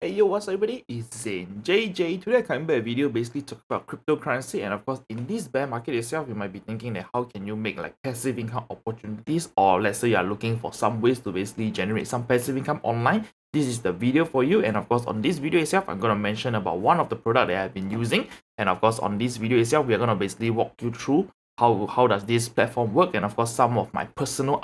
Hey yo, what's up everybody? It's Zane JJ. Today I come back a video basically talk about cryptocurrency, and of course in this bear market itself, you might be thinking that how can you make like passive income opportunities, or let's say you are looking for some ways to basically generate some passive income online. This is the video for you, and of course on this video itself, I'm gonna mention about one of the product that I've been using, and of course on this video itself, we are gonna basically walk you through how does this platform work, and of course some of my personal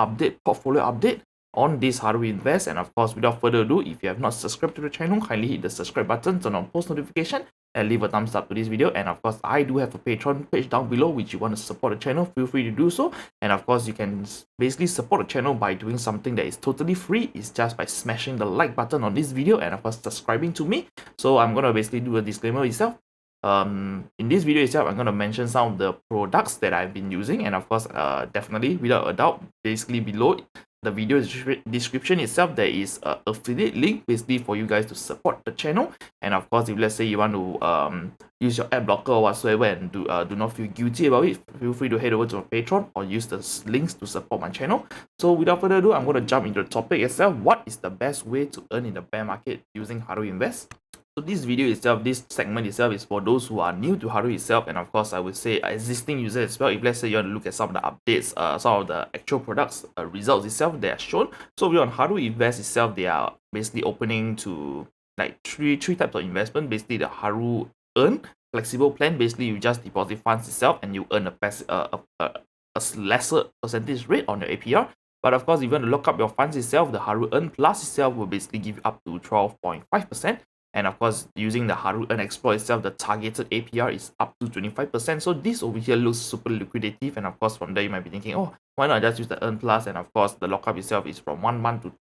portfolio update on this Haru Invest. And of course, without further ado, if you have not subscribed to the channel, kindly hit the subscribe button, turn on post notification, and leave a thumbs up to this video. And of course, I do have a Patreon page down below which you want to support the channel, feel free to do so. And of course, you can basically support the channel by doing something that is totally free. It's just by smashing the like button on this video and of course subscribing to me. So I'm gonna basically do a disclaimer itself. In this video itself, I'm going to mention some of the products that I've been using, and of course definitely without a doubt, basically below the video description itself there is a affiliate link basically for you guys to support the channel. And of course, if let's say you want to use your ad blocker or whatsoever and do not feel guilty about it, feel free to head over to my Patreon or use the links to support my channel. So without further ado, I'm going to jump into the topic itself. What is the best way to earn in the bear market using Haru Invest? So this video itself, this segment itself is for those who are new to Haru itself, and of course I would say existing users as well. If let's say you want to look at some of the updates, some of the actual products results itself that are shown. So we on Haru Invest itself, they are basically opening to like three types of investment. Basically the Haru Earn flexible plan. Basically you just deposit funds itself and you earn a lesser percentage rate on your APR. But of course, if you want to lock up your funds itself, the Haru Earn Plus itself will basically give you up to 12.5%. And of course, using the Haru Earn Explore itself, the targeted APR is up to 25%. So this over here looks super liquidative. And of course, from there you might be thinking, oh, why not just use the Earn Plus? And of course, the lockup itself is from 1 month to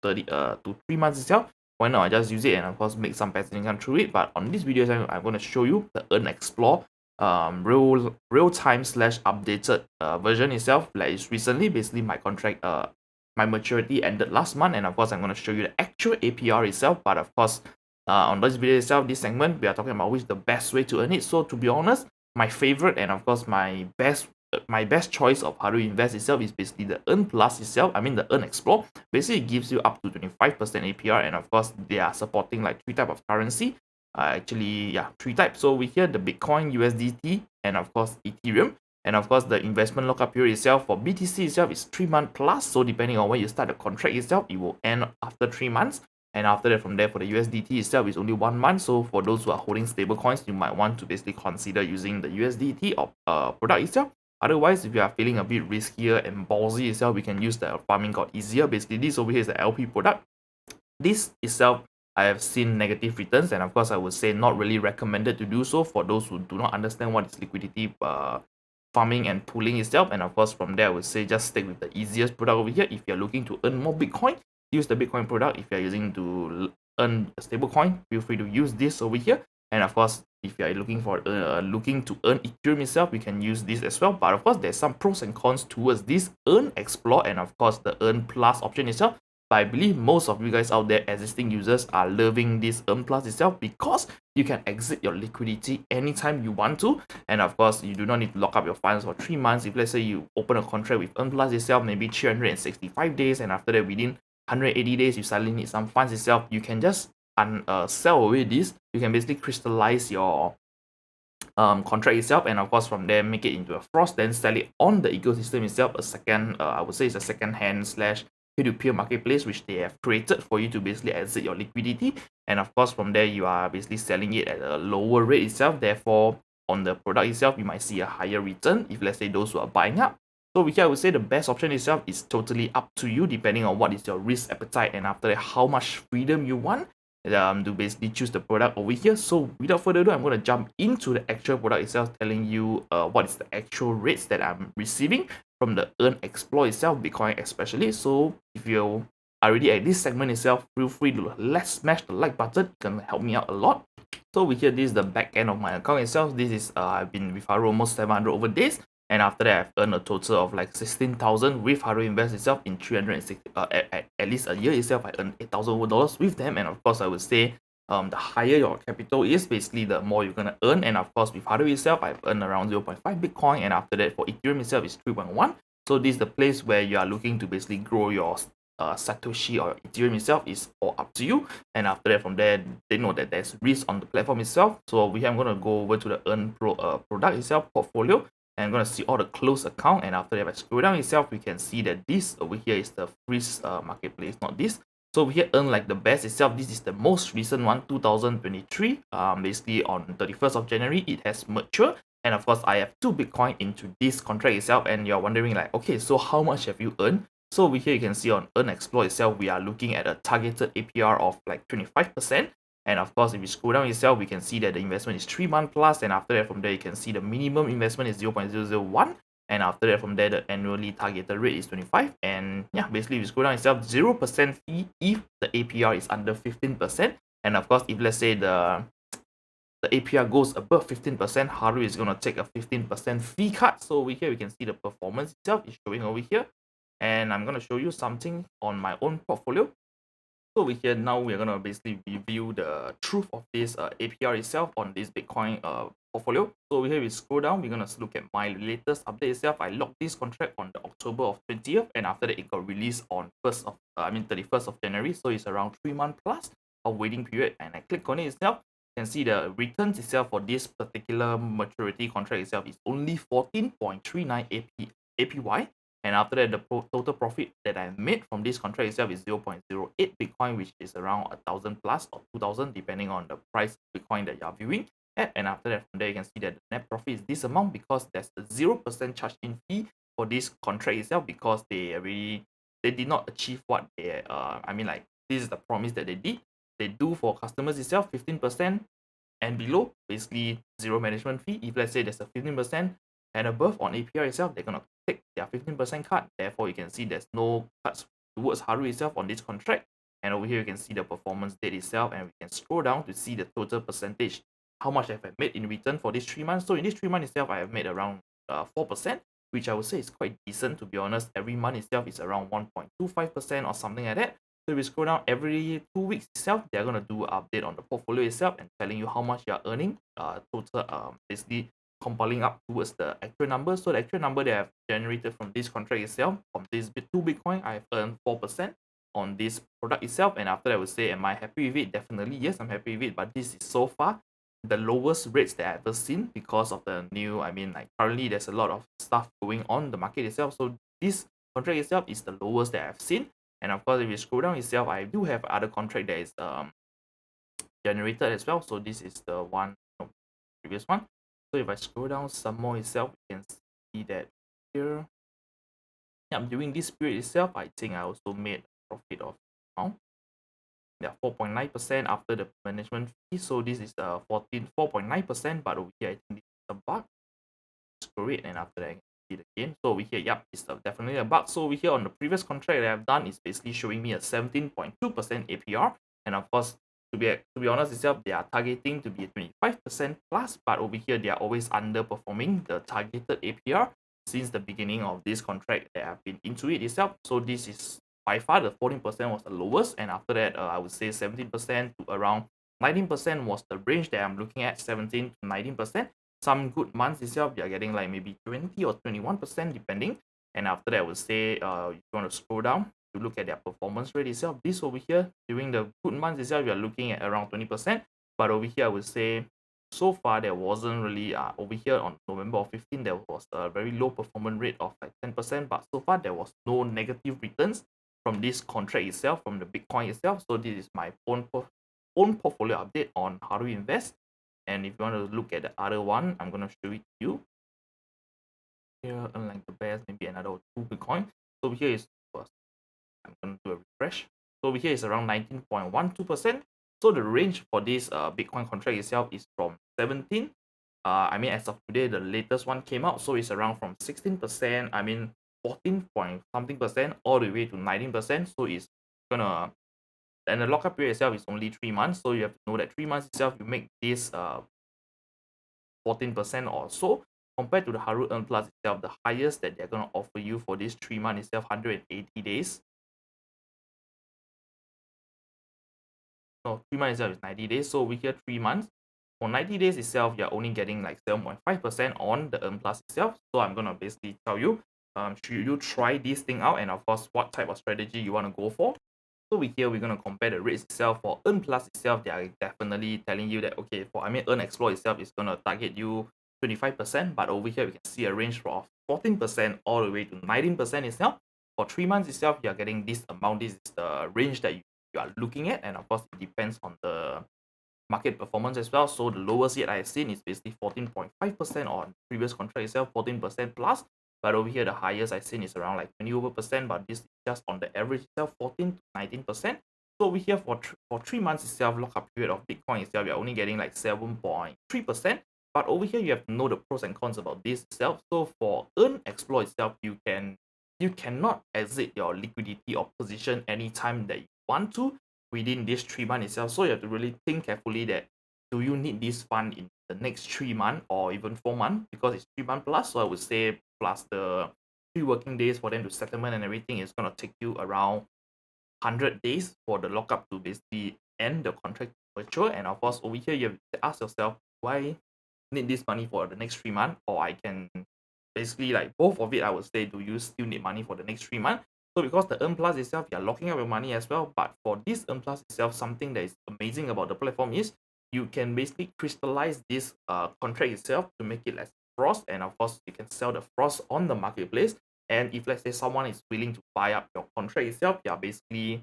3 months itself. Why not I just use it and of course make some passive income through it? But on this video, I'm going to show you the Earn Explore real time / updated version itself. Like it's recently, basically my contract my maturity ended last month, and of course I'm going to show you the actual APR itself. But of course, on this video itself, this segment, we are talking about which is the best way to earn it. So to be honest, my favorite and of course my best choice of Haru Invest itself is basically the Earn Plus itself. I mean the Earn Explore. Basically it gives you up to 25% APR, and of course they are supporting like 3 types of currency. Actually, yeah, 3 types. So we hear the Bitcoin, USDT, and of course Ethereum. And of course, the investment lockup period itself for BTC itself is 3 months plus. So depending on when you start the contract itself, it will end after 3 months. And after that, from there, for the USDT itself, is only 1 month. So for those who are holding stable coins, you might want to basically consider using the USDT or product itself. Otherwise, if you are feeling a bit riskier and ballsy itself, we can use the farming god easier. Basically, this over here is the LP product. This itself, I have seen negative returns, and of course, I would say not really recommended to do so for those who do not understand what is liquidity farming and pooling itself. And of course, from there, I would say just stick with the easiest product over here. If you're looking to earn more Bitcoin, use the Bitcoin product. If you're using to earn a stable coin, feel free to use this over here. And of course, if you're looking to earn Ethereum itself, you can use this as well. But of course, there's some pros and cons towards this Earn Explore and of course the Earn Plus option itself. But I believe most of you guys out there, existing users, are loving this Earn Plus itself because you can exit your liquidity anytime you want to. And of course, you do not need to lock up your funds for 3 months. If let's say you open a contract with Earn Plus itself, maybe 365 days, and after that, within 180 days, you suddenly need some funds itself, you can just sell away this. You can basically crystallize your contract itself, and of course from there make it into a frost, then sell it on the ecosystem itself. A second, I would say it's a second hand / peer-to-peer marketplace which they have created for you to basically exit your liquidity. And of course from there you are basically selling it at a lower rate itself. Therefore, on the product itself, you might see a higher return if let's say those who are buying up. So here I would say the best option itself is totally up to you, depending on what is your risk appetite, and after that how much freedom you want to basically choose the product over here. So without further ado, I'm going to jump into the actual product itself, telling you what is the actual rates that I'm receiving from the Earn Explore itself, Bitcoin especially. So if you are already at this segment itself, feel free to smash the like button. It can help me out a lot. So we hear this is the back end of my account itself. This is I've been with Haru almost 700 over days. And after that, I've earned a total of like 16,000 with Haru Invest itself in 360. At least a year itself, I earned $8,000 with them. And of course, I would say the higher your capital is, basically the more you're gonna earn. And of course, with Haru itself, I've earned around 0.5 Bitcoin, and after that, for Ethereum itself, is 3.1. So this is the place where you are looking to basically grow your Satoshi or Ethereum itself is all up to you. And after that, from there, they know that there's risk on the platform itself. So I'm going to go over to the product itself portfolio, and I'm going to see all the closed account. And after that, if I scroll down itself, we can see that this over here is the freeze marketplace, not this. So we here earn like the best itself. This is the most recent one, 2023. Basically on 31st of January, it has matured. And of course, I have 2 Bitcoin into this contract itself. And you're wondering like, okay, so how much have you earned? So over here, you can see on Earn Explore itself, we are looking at a targeted APR of like 25%. And of course, if you scroll down itself, we can see that the investment is 3 months plus. And after that, from there, you can see the minimum investment is 0.001. And after that, from there, the annually targeted rate is 25. And yeah, basically, if you scroll down itself, 0% fee if the APR is under 15%. And of course, if let's say the APR goes above 15%, Haru is going to take a 15% fee cut. So over here, we can see the performance itself is showing over here. And I'm going to show you something on my own portfolio. So over here, now we're going to basically review the truth of this APR itself on this Bitcoin portfolio. So over here, we scroll down, we're going to look at my latest update itself. I locked this contract on the October of 20th, and after that, it got released on 31st of January. So it's around 3 months plus of waiting period. And I click on it itself. You can see the returns itself for this particular maturity contract itself is only 14.39 APY. And after that, the total profit that I made from this contract itself is 0.08 Bitcoin, which is around 1,000 plus or 2,000, depending on the price of Bitcoin that you are viewing at. And after that, from there, you can see that the net profit is this amount because there's a 0% charge in fee for this contract itself because they did not achieve what they, this is the promise that they did. They do for customers itself 15% and below, basically zero management fee. If let's say there's a 15% and above on APR itself, they're going to take their 15% cut. Therefore, you can see there's no cuts towards Haru itself on this contract. And over here, you can see the performance date itself, and we can scroll down to see the total percentage, how much have I made in return for this 3 months. So in this 3 months itself, I have made around 4%, which I would say is quite decent, to be honest. Every month itself is around 1.25% or something like that. So if we scroll down every 2 weeks itself, they're going to do an update on the portfolio itself and telling you how much you're earning, total, basically compiling up towards the actual number. So the actual number that I've generated from this contract itself, from this 2 Bitcoin, I've earned 4% on this product itself. And after that, I would say, am I happy with it? Definitely, yes, I'm happy with it. But this is so far the lowest rates that I've ever seen because of the new, currently there's a lot of stuff going on the market itself. So this contract itself is the lowest that I've seen. And of course, if you scroll down itself, I do have other contract that is generated as well. So this is the one, previous one. So if I scroll down some more itself, you can see that here. Yeah, during this period itself, I think I also made a profit of around 4.9% after the management fee. So this is the 4.9%, but over here I think this is a bug. Screw it, and after that I can see it again. So over here, yep, it's definitely a bug. So over here on the previous contract that I've done is basically showing me a 17.2% APR, and of course, to be honest itself, they are targeting to be 25% plus, but over here they are always underperforming the targeted APR since the beginning of this contract that I've been into it itself. So this is by far the 14% was the lowest, and after that, I would say 17% to around 19% was the range that I'm looking at, 17 to 19%. Some good months itself, you're getting like maybe 20 or 21% depending. And after that, I would say, if you want to scroll down to look at their performance rate itself, this over here, during the good months itself, you're looking at around 20%. But over here, I would say, so far, there wasn't really, over here on November 15, there was a very low performance rate of like 10%. But so far, there was no negative returns from this contract itself, from the Bitcoin itself. So this is my own portfolio update on how to invest. And if you want to look at the other one, I'm going to show it to you. Here, unlike the best, maybe another 2 Bitcoin. So over here is, I'm going to do a refresh. So over here is around 19.12%. So the range for this Bitcoin contract itself is from 17. As of today, the latest one came out. So it's around from 16%, 14 point something percent, all the way to 19%. So it's gonna, and the lockup period itself is only 3 months. So you have to know that 3 months itself, you make this 14% or so. Compared to the Haru Earn Plus itself, the highest that they're going to offer you for this 3 months itself, 180 days. No, 3 months itself is 90 days. So we here 3 months. For 90 days itself, you're only getting like 7.5% on the Earn Plus itself. So I'm going to basically tell you, should you try this thing out, and of course what type of strategy you want to go for. So here we're going to compare the rates itself. For Earn Plus itself, they are definitely telling you that, okay, for Earn Explore itself is going to target you 25%, but over here we can see a range of 14% all the way to 19% itself. For 3 months itself, you're getting this amount. This is the range that you are looking at, and of course it depends on the market performance as well. So the lowest yet I've seen is basically 14.5% on previous contract itself, 14% plus. But over here, the highest I've seen is around like 20 over percent, but this is just on the average itself, 14 to 19%. So over here for 3 months itself, lockup period of Bitcoin itself, you're only getting like 7.3%. But over here, you have to know the pros and cons about this itself. So for Earn Explore itself, you cannot exit your liquidity or position anytime that you want to within this 3 months itself. So you have to really think carefully that, do you need this fund in the next 3 months or even 4 months, because it's 3 months plus. So I would say plus the 3 working days for them to settlement and everything is going to take you around 100 days for the lockup to basically end the contract mature. And of course over here you have to ask yourself, why need this money for the next 3 months, or I can basically like both of it. I would say, do you still need money for the next 3 months? So because the Earn Plus itself, you're locking up your money as well. But for this Earn Plus itself, something that is amazing about the platform is you can basically crystallize this contract itself to make it less frost, and of course you can sell the frost on the marketplace. And if let's say someone is willing to buy up your contract itself, you're basically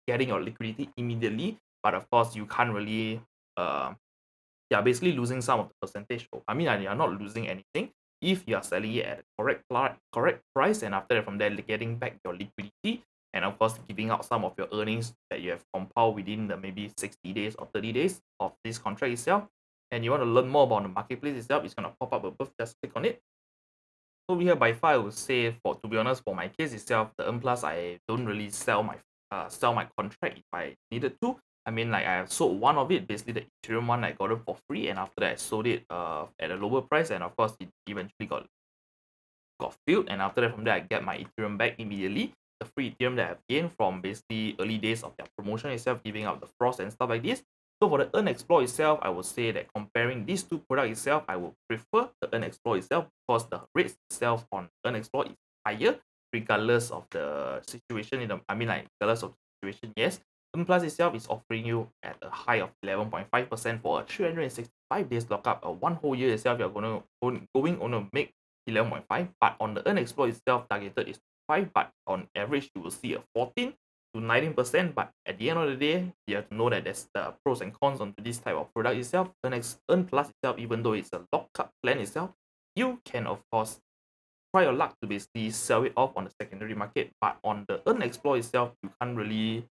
getting your liquidity immediately. But of course you can't really you're basically losing some of the percentage. I mean, you're not losing anything if you are selling it at a correct price, and after that from there getting back your liquidity, and of course giving out some of your earnings that you have compiled within the maybe 60 days or 30 days of this contract itself. And you want to learn more about the marketplace itself, it's going to pop up above. Just click on it. Over here, by far I would say, for to be honest, for my case itself, the Earn Plus, I don't really sell my contract if I needed to. I mean, like, I have sold one of it, basically the Ethereum one. I got it for free, and after that I sold it at a lower price, and of course it eventually got filled, and after that from there I get my Ethereum back immediately. The free Ethereum that I've gained from basically early days of their promotion itself, giving out the frost and stuff like this. So for the Earn Explore itself, I would say that comparing these two products itself, I would prefer the Earn Explore itself, because the rates itself on Earn Explore is higher regardless of the situation. I mean, like, regardless of the situation, yes. Earn Plus itself is offering you at a high of 11.5% for a 365 days lockup. A 1 whole year itself, you're going to make 11.5, but on the Earn Explore itself, targeted is 5, but on average you will see a 14 to 19%. But at the end of the day, you have to know that there's the pros and cons onto this type of product itself. Earn Plus itself, even though it's a lockup plan itself, you can of course try your luck to basically sell it off on the secondary market. But on the Earn Explore itself, you can't really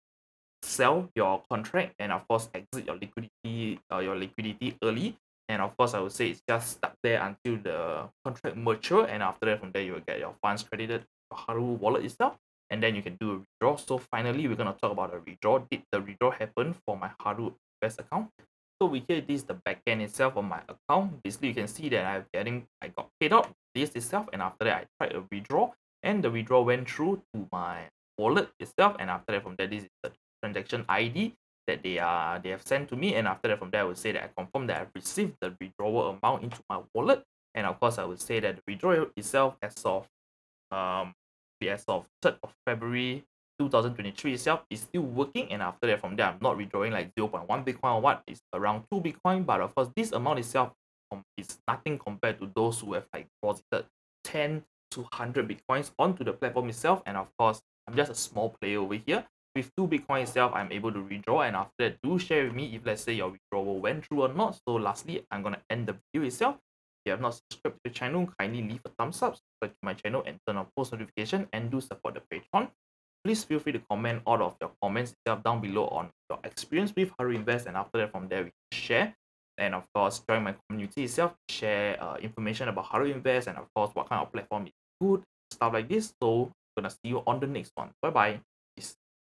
sell your contract and of course exit your liquidity early. And of course I would say it's just stuck there until the contract mature, and after that from there you will get your funds credited to your Haru wallet itself, and then you can do a withdraw. So finally we're going to talk about the withdraw. Did the withdraw happen for my Haru Invest account? So we here, this is the backend itself on my account. Basically you can see that I got paid out this itself, and after that I tried a withdraw, and the withdraw went through to my wallet itself, and after that from there, this is the transaction ID that they have sent to me, and after that from there I would say that I confirm that I've received the withdrawal amount into my wallet. And of course I would say that the withdrawal itself um as of 3rd of February 2023 itself is still working, and after that from there I'm not withdrawing like 0.1 Bitcoin or what, it's around 2 Bitcoin. But of course this amount itself is nothing compared to those who have like deposited 10 to 100 Bitcoins onto the platform itself. And of course I'm just a small player over here. With 2 Bitcoin itself, I'm able to withdraw, and after that, do share with me if let's say your withdrawal went through or not. So lastly, I'm gonna end the video itself. If you have not subscribed to the channel, kindly leave a thumbs up, subscribe to my channel, and turn on post notification, and do support the Patreon. Please feel free to comment all of your comments itself down below on your experience with Haru Invest, and after that from there we can share. And of course, join my community itself, share information about Haru Invest, and of course what kind of platform is good, stuff like this. So I'm gonna see you on the next one. Bye bye.